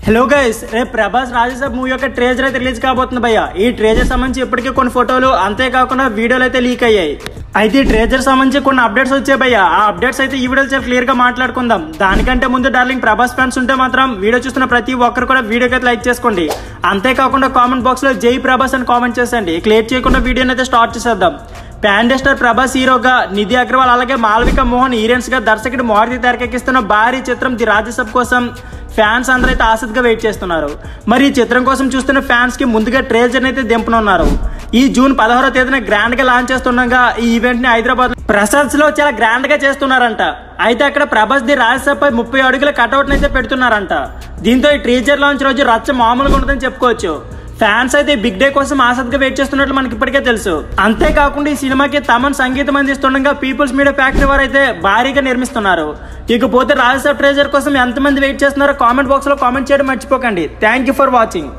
Hello guys, రేపు Prabhas Raja Saab movie యొక్క treasure అయితే రిలీజ్ కాబోతుంది భయ్య. ఈ ట్రేజర్ సంబంధించి ఇప్పటికే కొన్ని ఫోటోలు అంతేకాకుండా వీడియోలు అయితే లీక్ అయ్యాయి. అయితే ఈ ట్రేజర్ సంబంధించి కొన్ని అప్డేట్స్ వచ్చాయి భయ్య. ఆ అప్డేట్స్ అయితే ఈ వీడియోలో చాలా క్లియర్ గా మాట్లాడుకుందాం. దానికంటే ముందు డార్లింగ్ ప్రభాస్ ఫ్యాన్స్ ఉంటే మాత్రం వీడియో చూస్తున్న ప్రతి ఒక్కరు కూడా వీడియోకి అయితే లైక్ చేసుకోండి. అంతేకాకుండా కామెంట్ బాక్స్ లో జై ప్రభాస్ అని కామెంట్ చేసండి. క్లియర్ చేయకుండా వీడియోని అయితే స్టార్ట్ చేసేద్దాం. పాన్ స్టార్ ప్రభాస్ హీరోగా, నిధి అగర్వాల్ అలాగే మాలవిక మోహన్ హీరోయిన్స్ గా దర్శకుడు మారుతి తెరకెక్కిస్తున్న భారీ చిత్రం ది రాజసాబ్ కోసం ఫ్యాన్స్ అందరూ అయితే ఆసక్తిగా వెయిట్ చేస్తున్నారు. మరి ఈ చిత్రం కోసం చూస్తున్న ఫ్యాన్స్ కి ముందుగా ట్రేజర్ అయితే దింపనున్నారు. ఈ జూన్ 16వ తేదీన గ్రాండ్ గా లాంచ్ చేస్తుండగా ఈ ఈవెంట్ ని హైదరాబాద్ ప్రసాద్స్ లో చాలా గ్రాండ్ గా చేస్తున్నారంట. అయితే అక్కడ ప్రభాస్ ది రాజసాబ్ పై 30 అడుగుల కటౌట్ అయితే పెడుతున్నారంట. దీంతో ఈ ట్రేజర్ లాంచ్ రోజు రచ్చ మామూలుగా ఉంటుందని చెప్పుకోవచ్చు. ఫ్యాన్స్ అయితే బిగ్ డే కోసం ఆసక్తిగా వెయిట్ చేస్తున్నట్లు మనకి ఇప్పటికే తెలుసు. అంతేకాకుండా ఈ సినిమాకి తమన్ సంగీతం అందిస్తుండగా పీపుల్స్ మీడియా ఫ్యాక్టరీ వారు అయితే భారీగా నిర్మిస్తున్నారు. ఇకపోతే రాజసాబ్ ట్రేజర్ కోసం ఎంతమంది వెయిట్ చేస్తున్నారో కామెంట్ బాక్స్ లో కామెంట్ చేయడం మర్చిపోకండి. Thank you for watching.